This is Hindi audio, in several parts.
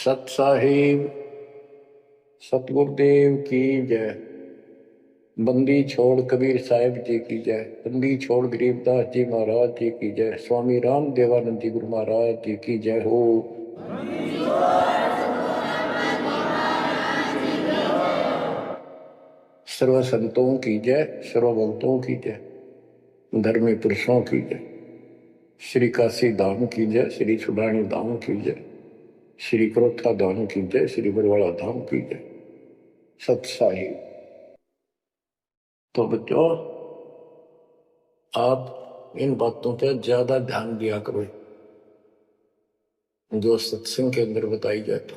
सत साहिब सतगुरुदेव की जय। बंदी छोड़ कबीर साहिब जी की जय। बंदी छोड़ गरीबदास जी महाराज जी की जय। स्वामी राम देवानंद जी गुरु महाराज जी की जय हो। सर्व संतों की जय, सर्व भक्तों की जय, धर्मी पुरुषों की जय। श्री काशी धाम की जय, श्री सुडानी धाम की जय, श्री क्रोथा धाम की जय, श्री बरवाड़ा धाम की जय। सत साहिब। तो बच्चों, आप इन बातों पर ज्यादा ध्यान दिया करो जो सत्संग के अंदर बताई जाती।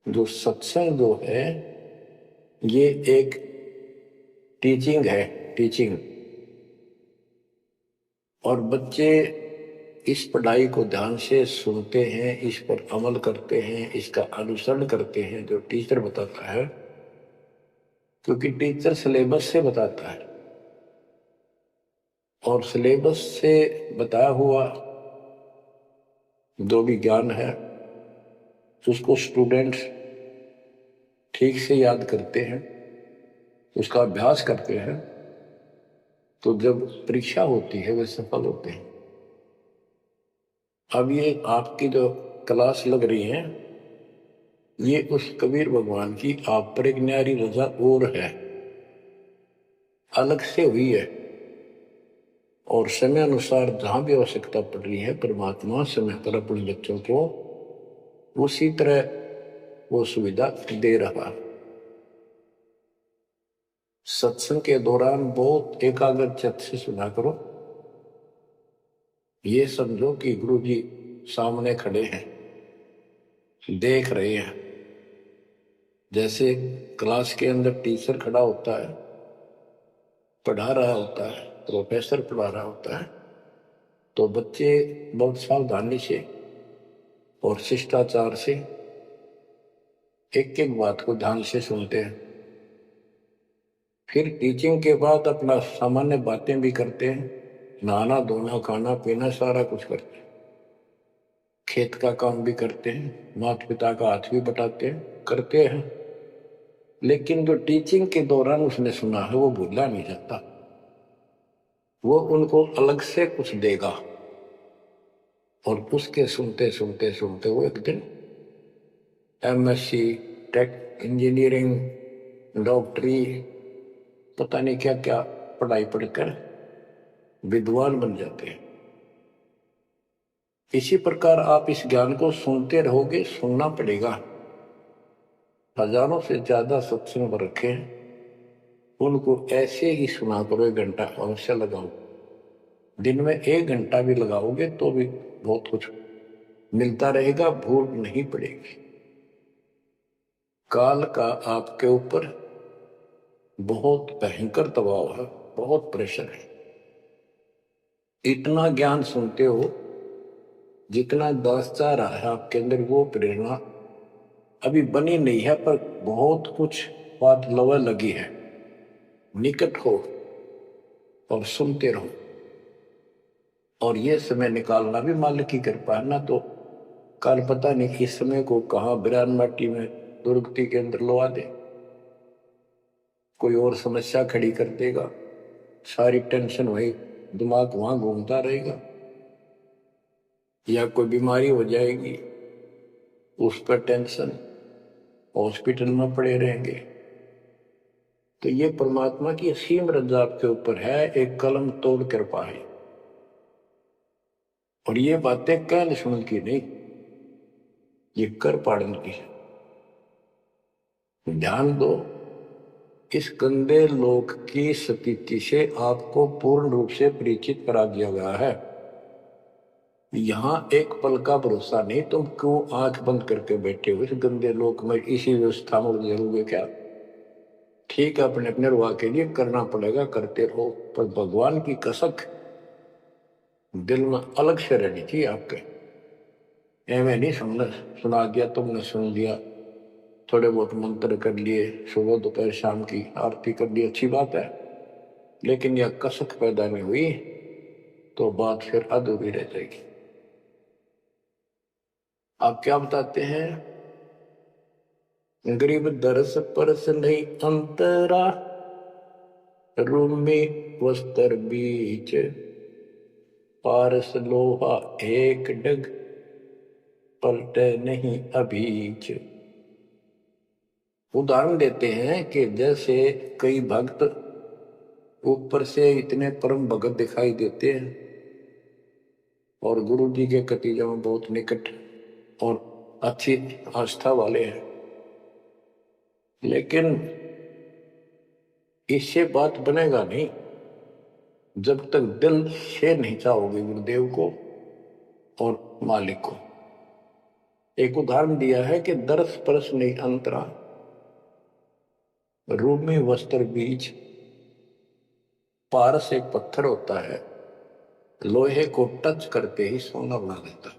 जो सत्संग जो है ये एक टीचिंग है, टीचिंग। और बच्चे इस पढ़ाई को ध्यान से सुनते हैं, इस पर अमल करते हैं, इसका अनुसरण करते हैं जो टीचर बताता है, क्योंकि टीचर सिलेबस से बताता है और सिलेबस से बताया हुआ जो भी ज्ञान है उसको स्टूडेंट्स ठीक से याद करते हैं, उसका अभ्यास करते हैं, तो जब परीक्षा होती है वे सफल होते हैं। अब ये आपकी जो क्लास लग रही है ये उस कबीर भगवान की आप पर एक न्यारी रजा और है, अलग से हुई है। और समय अनुसार जहां भी आवश्यकता पड़ रही है परमात्मा समय पर अपने बच्चों को उसी तरह वो सुविधा दे रहा है। सत्संग के दौरान बहुत एकाग्रचित्त से सुना करो। ये समझो कि गुरु जी सामने खड़े हैं, देख रहे हैं। जैसे क्लास के अंदर टीचर खड़ा होता है, पढ़ा रहा होता है, प्रोफेसर पढ़ा रहा होता है, तो बच्चे बहुत सावधानी से और शिष्टाचार से एक एक बात को ध्यान से सुनते हैं। फिर टीचिंग के बाद अपना सामान्य बातें भी करते हैं, नहाना धोना खाना पीना सारा कुछ करते हैं, खेत का काम भी करते हैं, माता पिता का हाथ भी बटाते हैं, करते हैं। लेकिन जो टीचिंग के दौरान उसने सुना है वो भूला नहीं जाता, वो उनको अलग से कुछ देगा। और उसके सुनते सुनते सुनते वो एक दिन एमएससी, टेक, इंजीनियरिंग, डॉक्टरी, पता नहीं क्या क्या पढ़ाई पढ़कर विद्वान बन जाते हैं। इसी प्रकार आप इस ज्ञान को सुनते रहोगे, सुनना पड़ेगा। हजारों से ज्यादा सत्संग रखे हैं, उनको ऐसे ही सुना करो। 1 घंटा अवश्य लगाओ, दिन में 1 घंटा भी लगाओगे तो भी बहुत कुछ मिलता रहेगा, भूल नहीं पड़ेगी। काल का आपके ऊपर बहुत भयंकर दबाव है, बहुत प्रेशर है। इतना ज्ञान सुनते हो जितना दास चाह रहा है आपके अंदर, वो प्रेरणा अभी बनी नहीं है, पर बहुत कुछ बात लवा लगी है। निकट हो और सुनते रहो। और ये समय निकालना भी मालिक की कृपा है ना, तो कल पता नहीं इस समय को कहाँ बिरान माटी में दुर्गति के अंदर लवा दे, कोई और समस्या खड़ी कर देगा, सारी टेंशन वही दिमाग वहां घूमता रहेगा, या कोई बीमारी हो जाएगी उस पर टेंशन, हॉस्पिटल में पड़े रहेंगे। तो ये परमात्मा की असीम रजा आपके ऊपर है, एक कलम तोड़ कृपा है। और ये बातें कहने सुन की नहीं, ये कर पाड़न की है। ध्यान दो, इस गंदे लोक की स्थिति से आपको पूर्ण रूप से परिचित करा दिया गया है। यहां एक पल का भरोसा नहीं, तुम क्यों आंख बंद करके बैठे हो इस गंदे लोक में, इसी व्यवस्था में जरूर क्या? ठीक है, अपने अपने रुआ के लिए करना पड़ेगा, करते रहो, पर भगवान की कसक दिल में अलग से रहनी चाहिए आपके। एवं नहीं सुना दिया तुमने, सुन लिया, थोड़े बहुत मंत्र कर लिए, सुबह दोपहर शाम की आरती कर ली, अच्छी बात है, लेकिन यह कसक पैदा नहीं हुई तो बात फिर अधूरी रह जाएगी। आप क्या बताते हैं? गरीब दरस परस नहीं अंतरा, रूमी वस्त्र बीच, पारस लोहा एक डग, पलटे नहीं अभीच। उदाहरण देते हैं कि जैसे कई भक्त ऊपर से इतने परम भगत दिखाई देते हैं और गुरु जी के कतीजा में बहुत निकट और अच्छी आस्था वाले हैं, लेकिन इससे बात बनेगा नहीं जब तक दिल से नहीं चाहोगे गुरुदेव को और मालिक को। एक उदाहरण दिया है कि दरस परस नहीं अंतरा, रूमी वस्त्र बीच। पारस एक पत्थर होता है, लोहे को टच करते ही सोना बना देता,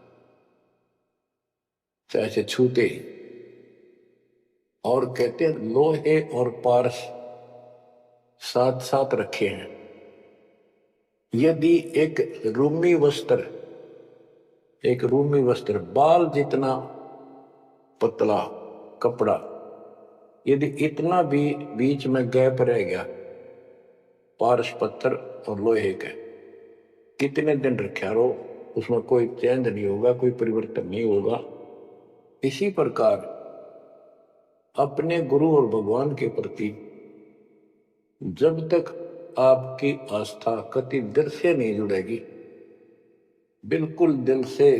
ऐसे छूते ही। और कहते हैं लोहे और पारस साथ साथ रखे हैं। यदि एक रूमी वस्त्र बाल जितना पतला कपड़ा, यदि इतना भी बीच में गैप रह गया पारस पत्थर और लोहे का, कितने दिन रखा रहो उसमें कोई चेंज नहीं होगा, कोई परिवर्तन नहीं होगा। इसी प्रकार अपने गुरु और भगवान के प्रति जब तक आपकी आस्था कति दिल से नहीं जुड़ेगी, बिल्कुल दिल से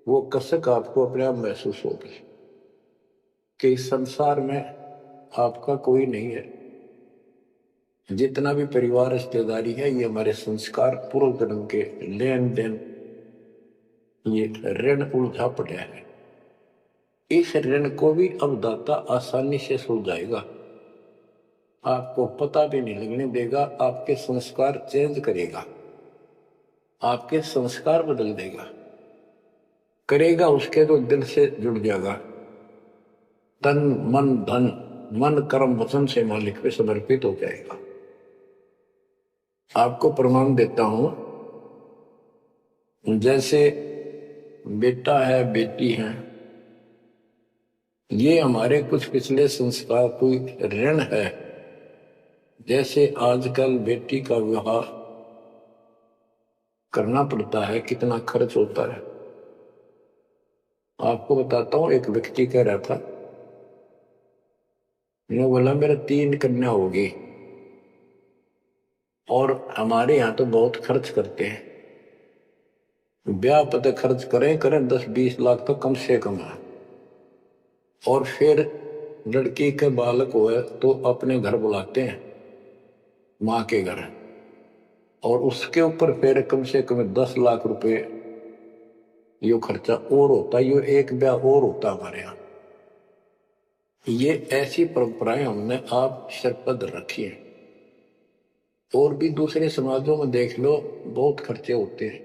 वो कसक आपको अपने आप महसूस होगी कि इस संसार में आपका कोई नहीं है। जितना भी परिवार रिश्तेदारी है ये हमारे संस्कार पूर्व जन्म के लेन देन, ये ऋण उलझा पड़ा है। इस ऋण को भी अब दाता आसानी से सुलझाएगा, आपको पता भी नहीं लगने देगा। आपके संस्कार चेंज करेगा, आपके संस्कार बदल देगा, करेगा उसके तो दिल से जुड़ जाएगा। तन मन धन, मन कर्म वचन से मालिक पे समर्पित हो जाएगा। आपको प्रमाण देता हूं, जैसे बेटा है बेटी है, ये हमारे कुछ पिछले संस्कार कोई ऋण है। जैसे आजकल बेटी का विवाह करना पड़ता है, कितना खर्च होता है। आपको बताता हूं, एक व्यक्ति कह रहा था, मैं बोला मेरा 3 कन्या होगी और हमारे यहाँ तो बहुत खर्च करते हैं, ब्याह पता खर्च करें 10-20 लाख तो कम से कम है। और फिर लड़की के बालक हुए तो अपने घर बुलाते हैं, माँ के घर, और उसके ऊपर फिर कम से कम 10 लाख रुपए ये खर्चा और होता है। ये एक ब्याह और होता हमारे यहाँ। ये ऐसी परंपराएं हमने आप सिर पर रखी है। और भी दूसरे समाजों में देख लो, बहुत खर्चे होते हैं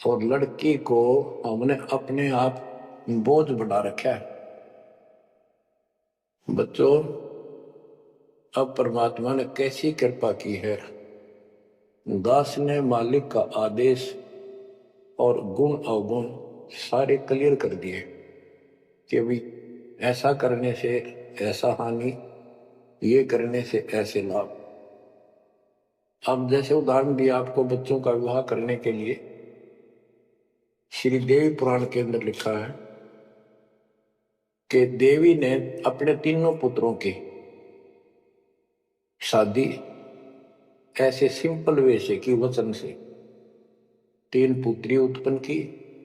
और लड़की को हमने अपने आप बोझ बढ़ा रखा है। बच्चों, अब परमात्मा ने कैसी कृपा की है, दास ने मालिक का आदेश और गुण अवगुण सारे क्लियर कर दिए कि भाई ऐसा करने से ऐसा हानि, ये करने से ऐसे लाभ। अब जैसे उदाहरण दिया आपको बच्चों का विवाह करने के लिए, श्री देवी पुराण के अंदर लिखा है कि देवी ने अपने तीनों पुत्रों की शादी ऐसे सिंपल वे से की, वचन से। 3 पुत्री उत्पन्न की,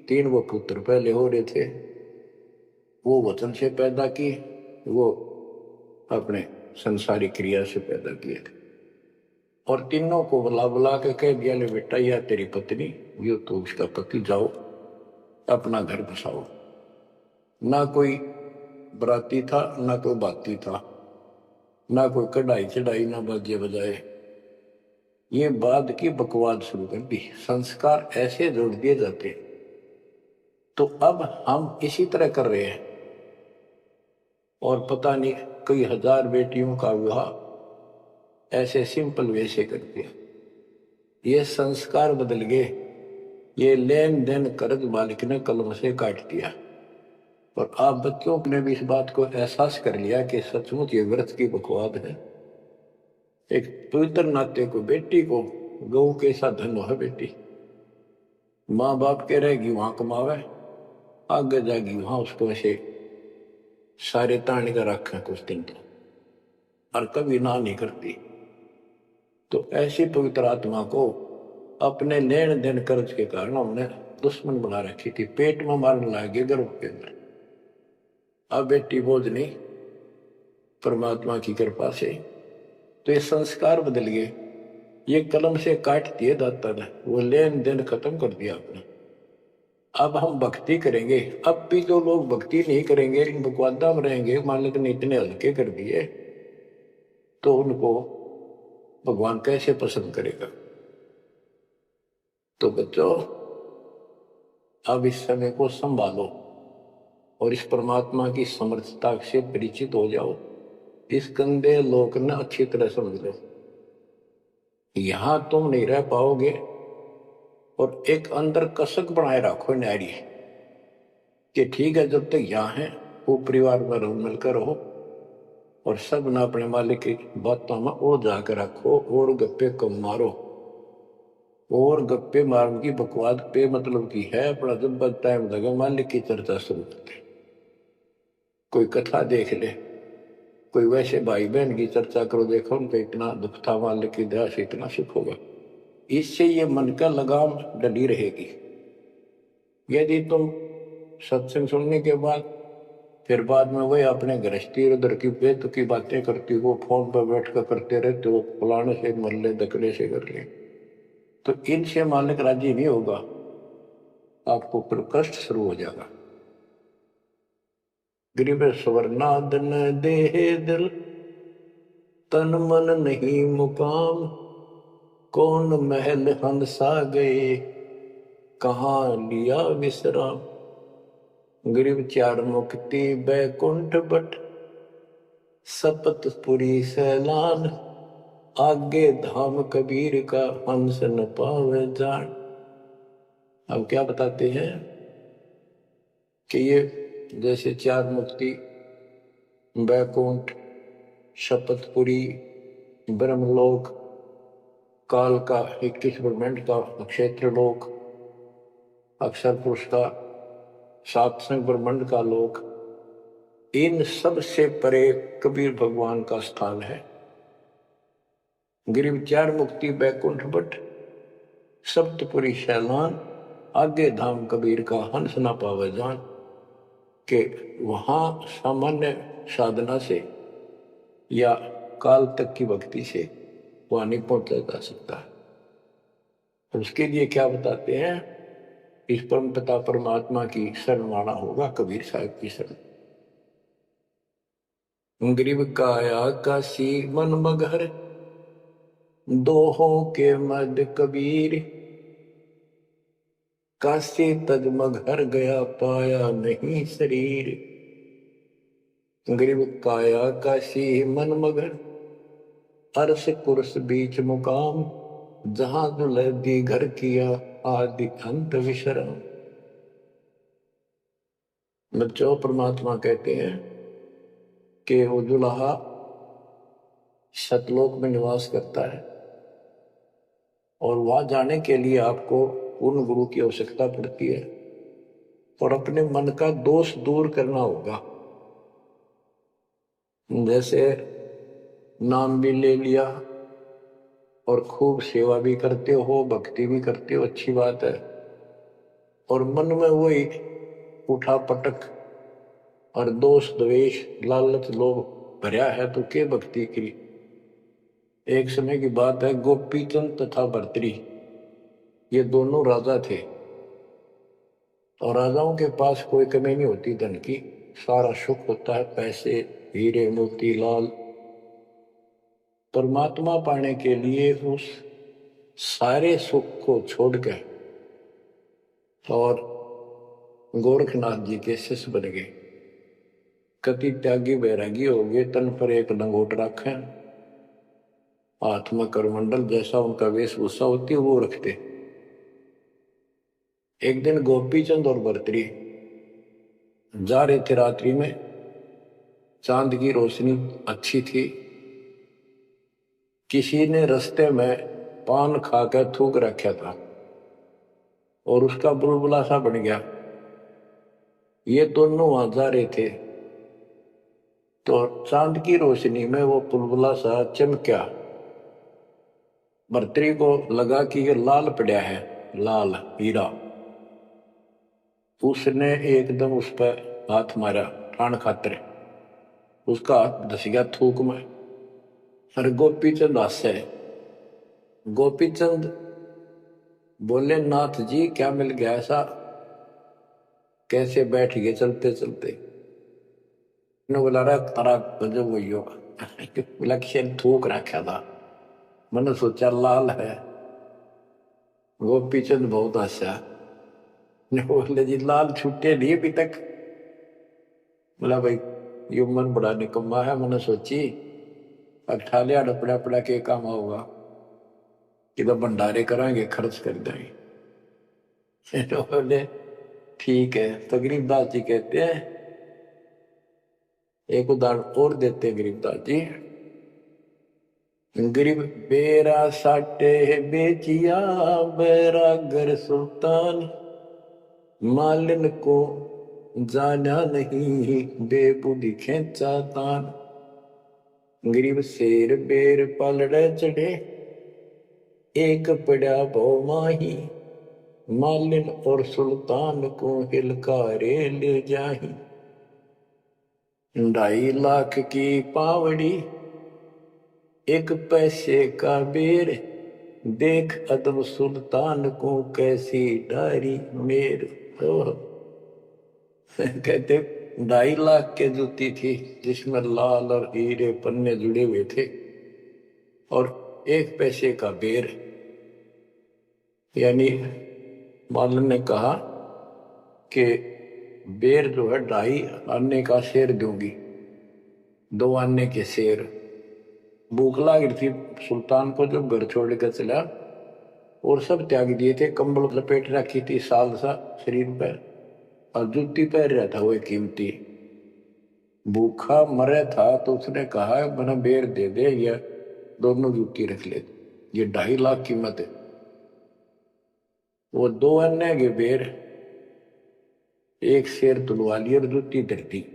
3 वो पुत्र पहले हो रहे थे, वो वचन से पैदा की, वो अपने संसारिक क्रिया से पैदा किए थे। और तीनों को बुला बुला के कह दिया, ले बेटा यह तेरी पत्नी, यो तो उसका पति, जाओ अपना घर बसाओ। ना कोई बराती था, ना कोई बाती था, ना कोई कढ़ाई चढ़ाई, ना बाजे बजाए। ये बाद की बकवाद शुरू कर दी। संस्कार ऐसे जोड़ दिए जाते। तो अब हम इसी तरह कर रहे हैं और पता नहीं कई हजार बेटियों का विवाह ऐसे सिंपल वे से कर दिया। ये संस्कार बदल गए, ये लेन देन कर्ज मालिक ने कलम से काट दिया। और आप बच्चों ने भी इस बात को एहसास कर लिया कि सचमुच ये व्रत की बकवाद है। एक पवित्र नाते को बेटी को गऊ के साथ धन है बेटी, माँ बाप के रहेगी वहां कमावे, आगे जाएगी वहां उसको ऐसे सारे ताने का रखे कुछ दिन तो, और कभी ना नहीं करती। तो ऐसी पवित्र आत्मा को अपने लेन देन कर्ज के कारण हमने दुश्मन बना रखी थी, पेट में मारने लगे गर्भ के अंदर। अब बेटी बोझ नहीं, परमात्मा की कृपा से तो ये संस्कार बदल गए। ये कलम से काट दिए दाता ने, वो लेन देन खत्म कर दिया आपने। अब हम भक्ति करेंगे। अब भी जो लोग भक्ति नहीं करेंगे, इन बकवादा में रहेंगे, मालिक ने इतने हल्के कर दिए, तो उनको भगवान कैसे पसंद करेगा। तो बच्चों अब इस समय को संभालो और इस परमात्मा की समर्थता से परिचित हो जाओ। इस गंदे लोक ने अच्छी तरह समझ लो। यहां तुम नहीं रह पाओगे, और एक अंदर कसक बनाए रखो नारी कि ठीक है जब तक यहाँ है वो परिवार में रहो, मिलकर रहो, और सब ना अपने मालिक की बातों में ओ जाकर रखो, और गप्पे कम मारो। और गप्पे मारने की बकवाद पे मतलब की है अपना जब टाइम लगा मालिक की चर्चा शुरू करते, कोई कथा देख ले, कोई वैसे भाई बहन की चर्चा करो, देखो उनको इतना दुख था, मालिक की दया से इतना सुख होगा। इससे ये मन का लगाम डली रहेगी। यदि तुम सत्संग सुनने के बाद फिर बाद में वही अपने गृहस्थी उधर की बेत की बातें करती हो, फोन पर बैठ कर करते रहते हो, फलाने से मर ले, दकड़े से कर ले, तो इनसे मालिक राजी नहीं होगा, आपको फिर कष्ट शुरू हो जाएगा। गरीब स्वर्णादन देह दिल, तन मन नहीं मुकाम, कौन महल हंसा गए, कहाँ लिया विश्राम। गरीब चार मुक्ति बैकुंठ बट, सपतपुरी सैलान, आगे धाम कबीर का हंस न पावे जान। अब क्या बताते हैं कि ये जैसे चार मुक्ति, बैकुंठ, शपथपुरी, ब्रह्मलोक, काल का 21 ब्रह्मांड का क्षेत्र लोक, अक्षर पुरुष का सातसंग ब्रह्मांड का लोक, इन सब से परे कबीर भगवान का स्थान है। गिरिव चार मुक्ति बैकुंठ बट, सप्तपुरी शैलान, आगे धाम कबीर का हंस ना पावे जान। के वहां सामान्य साधना से या काल तक की भक्ति से वहां नहीं पहुंचा जा सकता। तो उसके लिए क्या बताते हैं, इस परम पिता परमात्मा की शरण माना होगा, कबीर साहब की शरण। गरीब काया काशी मन मगर, दोहों के मद कबीर, काशी तज मगर गया पाया नहीं शरीर। गरीब काया काशी मन मगर, अर्श कुर्स बीच मुकाम, जहां दुलहदी घर किया आदि अंत विश्राम। बच्चों परमात्मा कहते हैं कि वो दुल्हा सतलोक में निवास करता है, और वहां जाने के लिए आपको पूर्ण गुरु की आवश्यकता पड़ती है, और अपने मन का दोष दूर करना होगा। जैसे नाम भी ले लिया और खूब सेवा भी करते हो, भक्ति भी करते हो, अच्छी बात है, और मन में वही उठा पटक और दोष द्वेष लालच लोभ भरा है, तो के भक्ति की। एक समय की बात है, गोपीचंद तथा भर्तृ ये दोनों राजा थे, और राजाओं के पास कोई कमी नहीं होती धन की, सारा सुख होता है, पैसे हीरे मोती लाल। परमात्मा पाने के लिए उस सारे सुख को छोड़कर और गोरखनाथ जी के शिष्य बन गए। कति त्यागी बैरागी हो गए, तन पर एक लंगोट रखे, हाथ में करमंडल, जैसा उनका वेशभूषा होती है वो रखते, एक दिन गोपी चंद और भर्तरी जा रहे थे रात्रि में, चांद की रोशनी अच्छी थी। किसी ने रास्ते में पान खाकर थूक रखा था और उसका बुलबुला सा बन गया। ये दोनों वहां जा रहे थे तो चांद की रोशनी में वो बुलबुला सा चमका। भर्तरी को लगा कि ये लाल पड़ा है, लाल हीरा। उसने एकदम उस पर हाथ मारा ठाण खातर, उसका हाथ धस गया थूक में। और गोपी चंद हंसे। गोपी चंद बोले, नाथ जी क्या मिल गया ऐसा, कैसे बैठ गए चलते चलते। बोला रहा तारा गजब वही हो लक्ष्य थूक रखा था, मैंने सोचा लाल है। गोपी चंद बहुत हंसा। बोले जी लाल छूटे नहीं अभी तक। बोला भाई ये मन बड़ा निकम्मा है, मैंने सोची अब ठालिया डपड़ा पड़ा के काम होगा कि तो भंडारे कराएंगे, खर्च कर देंगे। तो बोले ठीक है। तो गरीबदास जी कहते हैं, एक उदाहरण और देते गरीबदास जी। गरीब बेरा साटे बेचिया बैरागर सुल्तान, मालिन को जाना नहीं बेबुद्धि खेचा तान। गरीब शेर बेर पलड़े चढ़े, एक पड़ा भो माही, मालिन और सुल्तान को हिलकारे ले जाही। 2.5 लाख की पावड़ी, एक पैसे का बेर, देख अदब सुल्तान को कैसी डारी मेर। तो कहते 2.5 लाख के जूती थी जिसमें लाल और हीरे पन्ने जुड़े हुए थे, और 1 पैसे का बेर। यानी मालन ने कहा कि बेर जो है 2.5 आने का शेर दूंगी, 2 आने के शेर। भूख लग रही थी सुल्तान को, जब घर छोड़ कर चला और सब त्याग दिए थे, कंबल लपेट रखी थी साल सा शरीर पर, और जूती पहन रहा था वो कीमती। भूखा मरे था तो उसने कहा मैंने बेर दे दे, या दोनों जूती रख ले, ये 2.5 लाख कीमत है। वो 2 अन्य के बेर, 1 शेर तुलवा ली और जूती धरती।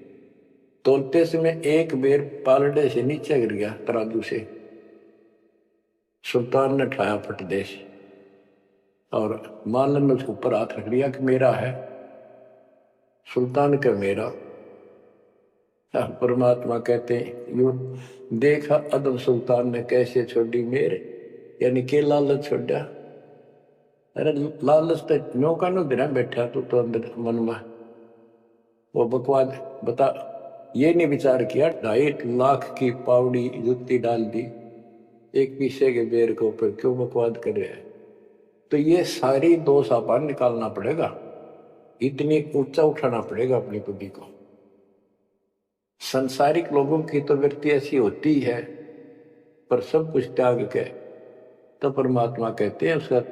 तोलते समय 1 बेर पालड़े से नीचे गिर गया तराजू से। सुल्तान ने ठाया फटदेश और मालन ने उसके ऊपर हाथ रख लिया कि मेरा है। सुल्तान का मेरा। परमात्मा कहते हैं यू देखा अदम सुल्तान ने कैसे छोड़ी मेरे, यानी के लालच छोड़ा। अरे लालच तो नौका नो दिन बैठा तू तो अंदर मन में वो बकवाद बता। ये नहीं विचार किया 2.5 लाख की पावड़ी जुत्ती डाल दी 1 पीसे के बेर के ऊपर, क्यों बकवाद कर रहे हैं। तो ये सारी दोष आपा निकालना पड़ेगा, इतनी ऊंचा उठाना पड़ेगा अपनी बुद्धि को। संसारिक लोगों की तो वृत्ति ऐसी होती है, पर सब कुछ त्याग के तो परमात्मा कहते हैं उसका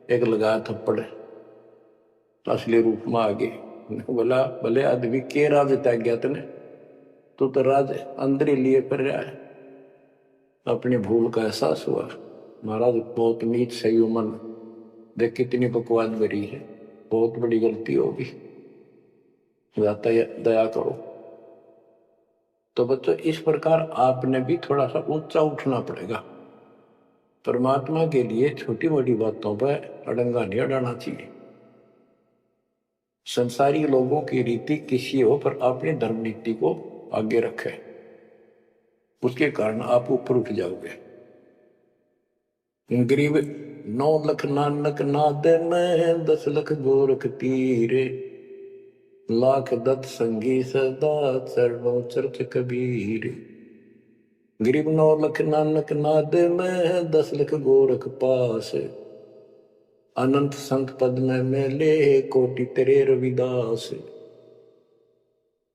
एक लगा थप्पड़ तो असली रूप में आ गई। बोला भले आदमी के राज त्याग गया तने, तो राज अंदर ही लिए पर रहा है। अपनी भूल का एहसास हुआ, महाराज बहुत नीच सही मन, देख कितनी बकवाद भरी है, बहुत बड़ी गलती होगी, दया करो। तो बच्चों इस प्रकार आपने भी थोड़ा सा ऊंचा उठना पड़ेगा। परमात्मा के लिए छोटी मोटी बातों पर अड़ंगा नहीं अड़ाना चाहिए। संसारी लोगों की रीति किसी हो, पर अपनी धर्म नीति को आगे रखे, उसके कारण आप ऊपर उठ जाओगे। गरीब 9 लख नानक नाद में 10 लख गोरख तीरे, लाख दत्त संगी सदा चरणों चरत कबीर। गरीब 9 लख नानक नाद में 10 लख गोरख पास, अनंत संत पद में मेले कोटि तेरे रविदास।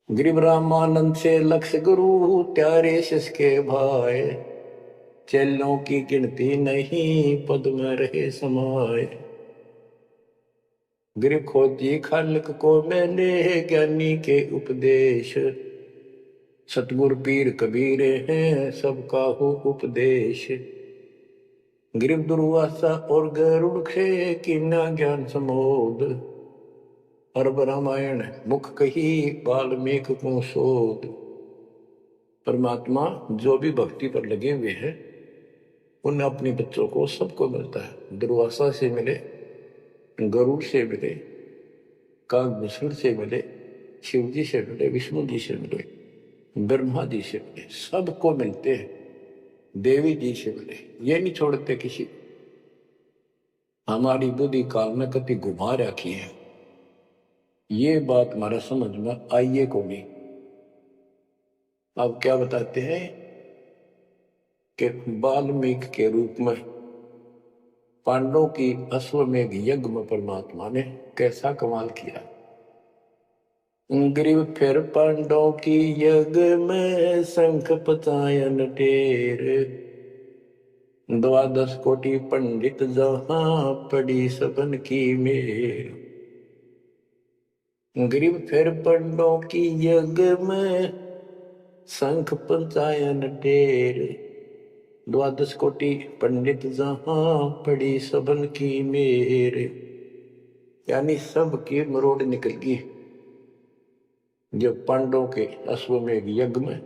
गरीब रामानंद से लक्ष गुरु त्यारे शिष के भाई, चेलों की गिनती नहीं पद में रहे समाये। गिर खोजी खालक को मैंने ज्ञानी के उपदेश। सतगुर पीर कबीर हैं सबका हो उपदेश। गिर दुर्वासा और गरुड़ खे कीना ज्ञान समोद। अरब रामायण मुख कही वाल्मीकि को शोध। परमात्मा जो भी भक्ति पर लगे हुए हैं उन अपने बच्चों को सबको मिलता है। दुर्वासा से मिले, गरुड़ से मिले, काकभूषण से मिले, शिव जी से मिले, विष्णु जी से मिले, ब्रह्मा जी से मिले, सबको मिलते हैं। देवी जी से मिले, ये नहीं छोड़ते किसी। हमारी बुद्धि काल में कति घुमा रखी है, ये बात हमारा समझ में आइए को नहीं। अब क्या बताते हैं कि वाल्मीकि के रूप में पांडवों की अश्वमेध यज्ञ में परमात्मा ने कैसा कमाल किया। ग्रीव फिर पांडवों की यज्ञ में शंख पचायन टेर। द्वादश कोटि पंडित जहां पड़ी सबन की मेर। ग्रीव फिर पांडवों की यज्ञ में शंख पचायन टेर। द्वादश कोटि पंडित जहां पड़ी सबन की मेर। यानी सबकी मरोड़ निकल गई जब पांडवों के अश्वमेध यज्ञ में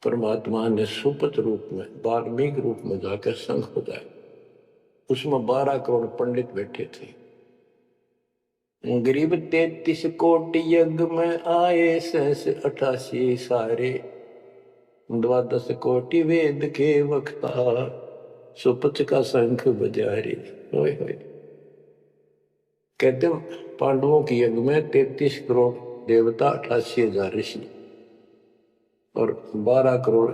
परमात्मा ने सुपत रूप में वाल्मीकि रूप में जाकर शंख बजाए। उसमें 12 करोड़ पंडित बैठे थे। गरीब 33 कोटि यज्ञ में आए 88 सारे। द्वादश कोटि वेद के वक्ता सुपच का शंख बजारे। कहते पांडवों की यज्ञ में 33 करोड़ देवता, 88,000 ऋषि और 12 करोड़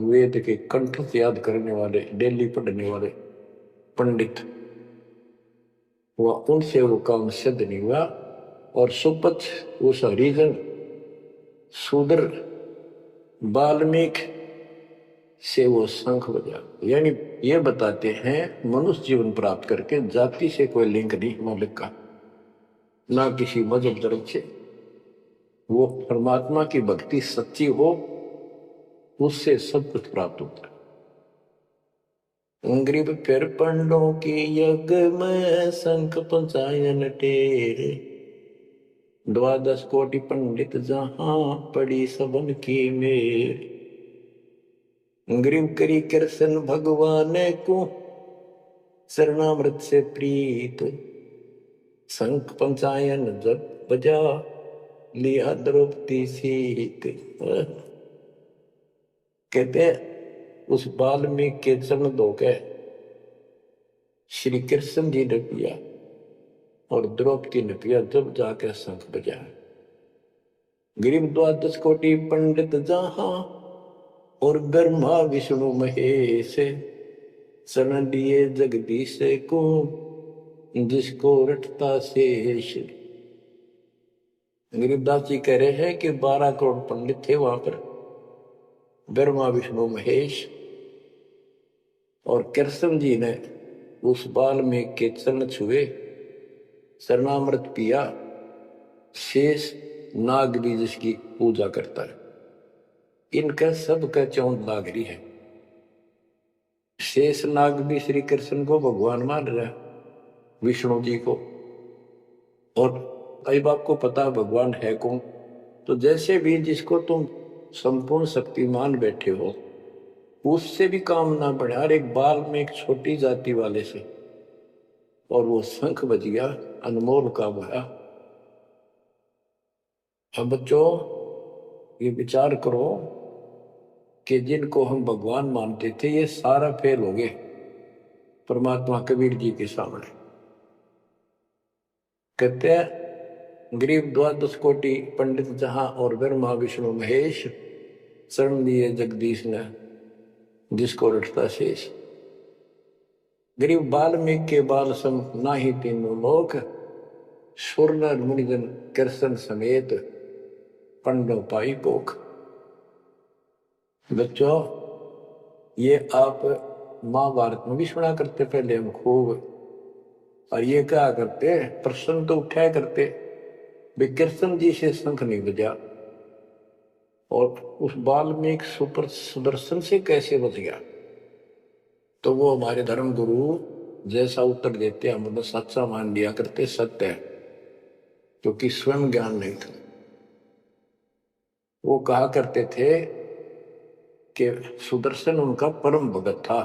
वेद के कंठ से याद करने वाले, डेली पढ़ने वाले पंडित। वह उनसे वो काम सिद्ध नहीं हुआ और सुपथ उस हरिजन शूद्र वाल्मीकि से वो शंख बजा। यानी ये बताते हैं मनुष्य जीवन प्राप्त करके जाति से कोई लिंक नहीं मौलिक का, ना किसी मजहब धर्म से। वो परमात्मा की भक्ति सच्ची हो उससे सब कुछ प्राप्त होता है। ग्रीब फिर पंडों की यज्ञ में शंख पंचायन टेर। द्वादश कोटि पंडित जहां पड़ी सबन की मेर। ग्रीव करी कृष्ण भगवान को शरणामृत से प्रीत। शंख पंचायन जब बजा लिया द्रौपदी सीत। कहते उस वाल्मीकि के चरण धोके श्री कृष्ण जी ने पिया और द्रौपदी ने पिया, जब जाके शंख बजा। गिरिव द्वादश कोटि पंडित जहां और ब्रह्मा विष्णु महेश। शरण लिए जगदीश को जिसको रटता शेष। गरीबदास जी कह रहे हैं कि 12 करोड़ पंडित थे वहां पर, ब्रह्मा विष्णु महेश, और कृष्ण जी ने उस वाल्मीकि के चरण छुए, शरणामृत पिया। शेष नाग भी जिसकी पूजा करता है, इनका सबका चौंध लाग रही है। शेष नाग भी श्री कृष्ण को भगवान मान रहा है, विष्णु जी को। और कई बाप को पता भगवान है कौन। तो जैसे भी जिसको तुम संपूर्ण शक्तिमान बैठे हो उससे भी काम ना बढ़े, हर एक बाल में एक छोटी जाति वाले से, और वो शंख बज गया, अनमोल काम हुआ। अब बच्चों ये विचार करो कि जिनको हम भगवान मानते थे ये सारा फेल हो गए परमात्मा कबीर जी के सामने। कहते हैं गरीब द्वादश कोटि पंडित जहां और ब्रह्मा विष्णु महेश। शरण लिए जगदीश ने जिसको रटता शेष। गरीब वाल्मीकि के बाल सम नाही तीनों लोक। सुर नर मुनिजन कृष्ण समेत पंडव पाई पोख। बच्चों ये आप महाभारत में भी सुना करते, पहले हम खूब और ये क्या करते, प्रश्न तो उठाया करते, वे कृष्ण जी से शंख नहीं बजा और उस वाल्मीकि सुपर सुदर्शन से कैसे बच गया। तो वो हमारे धर्म गुरु जैसा उत्तर देते हम मतलब सच्चा मान लिया करते, सत्य है, क्योंकि स्वयं ज्ञान नहीं था। वो कहा करते थे कि सुदर्शन उनका परम भगत था।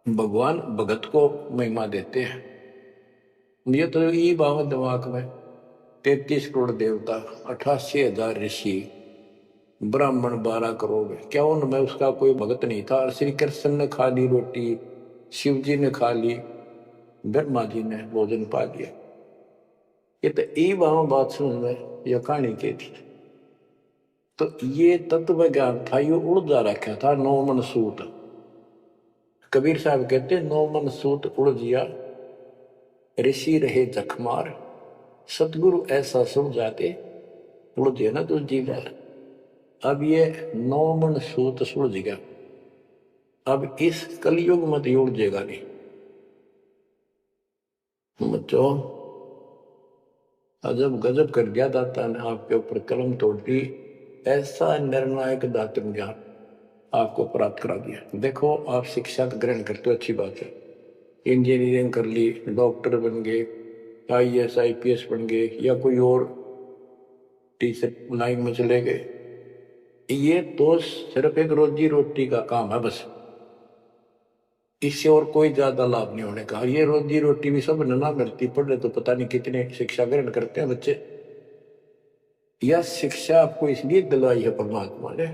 भगवान भगत को महिमा देते हैं। ये तो ये बात दिमाग में, 33 करोड़ देवता, 88,000 ऋषि, ब्राह्मण 12 करोड़, क्या उनमें उसका कोई भगत नहीं था। और श्री कृष्ण ने खा ली रोटी, शिव जी ने खा ली, ब्रह्मा जी ने भोजन पा लिया। ये तो ई बात सुन में यह कहानी के थी। तो ये तत्व ज्ञान था, ये उड़ जा रखा था 9 मन सूत। कबीर साहब कहते 9 मन सूत उड़ जिया, ऋषि रहे जखमार, सतगुरु ऐसा सुन जाते उड़ जिया ना दूसरी बार। अब ये 9 मन सूत सुलझ गया, अब इस कलयुग में तो उड़ जाएगा नहीं। बच्चों अजब गजब कर दिया दाता ने आपके ऊपर कलम तोड़ दी, ऐसा निर्णायक दातन ज्ञान आपको प्राप्त करा दिया। देखो आप शिक्षा ग्रहण करते हो, अच्छी बात है, इंजीनियरिंग कर ली, डॉक्टर बन गए, IAS IPS बन गए, या कोई और टीचर लाइन में चले गए, ये तो सिर्फ एक रोजी रोटी का काम है बस, इससे और कोई ज्यादा लाभ नहीं होने का। ये रोजी रोटी भी सब ना मिलती, पढ़े तो पता नहीं कितने शिक्षा ग्रहण करते हैं बच्चे। यह शिक्षा आपको इसलिए दिलवाई है परमात्मा ने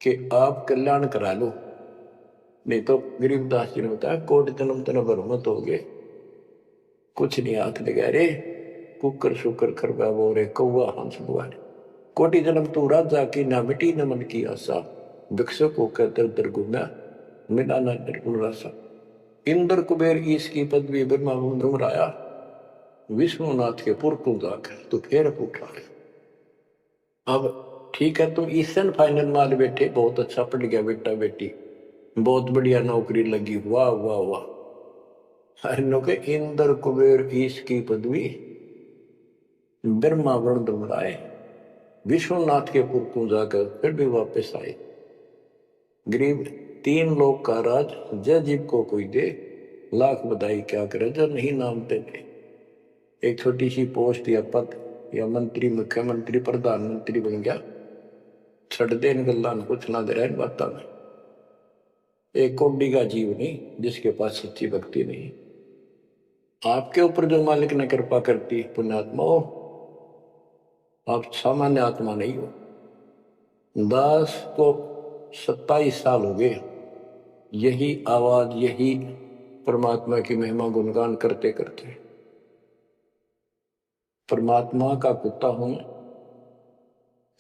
कि आप कल्याण करा लो, नहीं तो गरीबदास जी ने बताया कोटि जन्म तन भर मत हो गए, कुछ नहीं हाथ लगा रे, कुकर शुकर खरबा वो रे कौआ हंस बुआरे, कोटि जन्म तू राजा की ना मिटी न मन की आशा, भिक्षुक होकर दर दर घूमा मिला ना निर्गुण रासा। इंद्र कुबेर ईश की पदवी ब्रह्मा डुमराया, विष्णुनाथ के पुर को जाकर तो फिर उठा। अब ठीक है, तुम ईसन फाइनल माल बैठे, बहुत अच्छा पढ़ गया बेटा बेटी, बहुत बढ़िया नौकरी लगी, वाह वाह वाह। के इंद्र कुबेर ईश की पदवी ब्रह्मा वर्ण डुमराए, विश्वनाथ के पुर को जाकर फिर भी वापस आए। गरीब 3 लोग का राज जय जीव को कोई दे, लाख बधाई क्या करे जो नहीं नाम देते। एक छोटी सी पोस्ट या पद या मंत्री, मुख्यमंत्री, प्रधानमंत्री बन गया, छड़ दे इन गल्ला कुछ ना दे रहा इन बातों में। एक कोडी का जीव नहीं जिसके पास सच्ची भक्ति नहीं। आपके ऊपर जो मालिक ने कृपा करती पुण्यात्मा हो, आप सामान्य आत्मा नहीं हो। दास को 27 साल हो गए यही आवाज, यही परमात्मा की महिमा गुणगान करते करते। परमात्मा का कुत्ता हूं,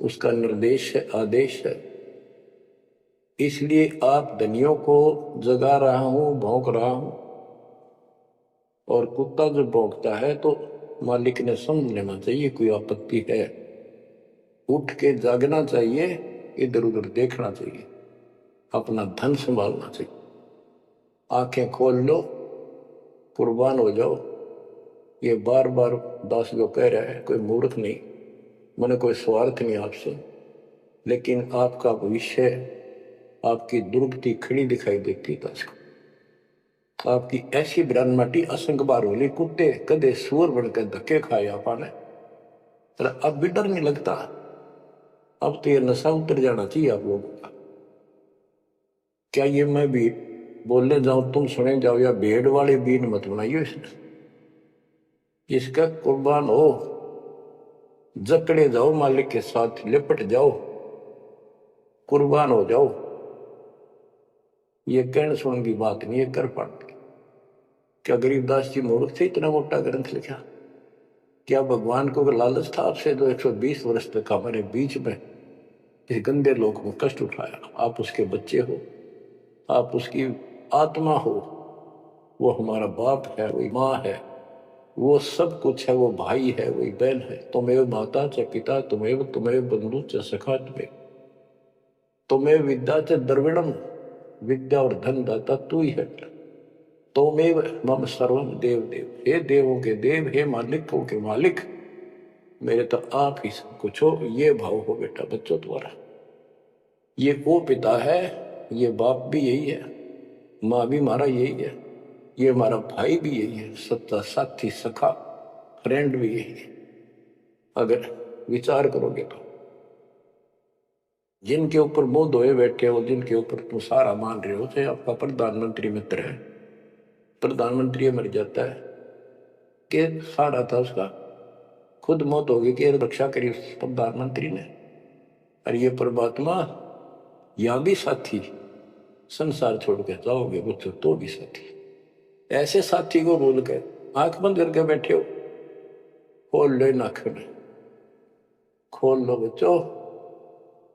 उसका निर्देश है, आदेश है, इसलिए आप धनियों को जगा रहा हूं, भौंक रहा हूं। और कुत्ता जब भौंकता है तो मालिक ने समझ लेना चाहिए कोई आपत्ति है, उठ के जागना चाहिए, इधर उधर देखना चाहिए, अपना धन संभालना चाहिए। आंखें खोल लो, कुर्बान हो जाओ। ये बार बार दास जो कह रहा है, कोई मूर्ख नहीं, मैंने कोई स्वार्थ नहीं आपसे, लेकिन आपका भविष्य, आपकी दुर्गति खड़ी दिखाई देती दास को। आपकी ऐसी ब्रह्मटी असंग बार होली, कुत्ते कदे सुअर बनकर धक्के खाए आपने, अब भी डर नहीं लगता। अब तो ये नशा उतर जाना चाहिए आप लोगों का। क्या ये मैं भी बोलने जाऊं तुम सुने जाओ, या भेड़ वाले बीन मत बनाइयो इसने। इसका कुर्बान हो, जकड़े जाओ मालिक के साथ, लिपट जाओ, कुर्बान हो जाओ। ये कहने सुन की बात नहीं, ये कर पाते। क्या गरीबदास जी मूर्ख थे इतना मोटा ग्रंथ लिखा? क्या भगवान को लालच था आपसे जो 120 वर्ष तक हमारे बीच में इस गंदे लोक में कष्ट उठाया? आप उसके बच्चे हो, आप उसकी आत्मा हो, वो हमारा बाप है, वही माँ है, वो सब कुछ है, वो भाई है, वही बहन है। तुम्हें माता च पिता तुम्हें, तुम्हें बंधु च सखा तुम्हें विद्या च द्रविणम, विद्या और धन दाता तू ही है। तोमेव मम सर्वम देव देव, हे देवों के देव, हे मालिकों के मालिक, मेरे तो आप ही सब कुछ हो। ये भाव हो बेटा बच्चों तुम्हारा। ये वो पिता है, ये बाप भी यही है, माँ भी हमारा यही है, ये हमारा भाई भी यही है, सच्चा साथी सखा फ्रेंड भी यही है। अगर विचार करोगे तो जिनके ऊपर मुंह धोए बैठे हो, जिनके ऊपर तुम सारा मान रहे हो, चाहे आपका प्रधानमंत्री मित्र है, प्रधानमंत्री मर जाता है कि सारा था उसका, खुद मौत होगी कि रक्षा करी उस प्रधानमंत्री ने। और ये परमात्मा या भी साथी, संसार छोड़ के जाओगे बच्चों तो भी साथी। ऐसे साथी को बोल के आंख बंद करके बैठे हो, खोल लो नाक में, खोल लो बच्चों,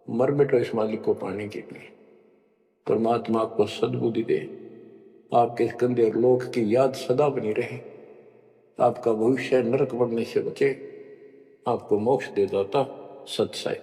मर बैठो इस मालिक को पाने के लिए। परमात्मा आपको सद्बुद्धि दे, आपके कंधे और लोक की याद सदा बनी रहे, आपका भविष्य नरक बनने से बचे, आपको मोक्ष दे दाता सत्साई।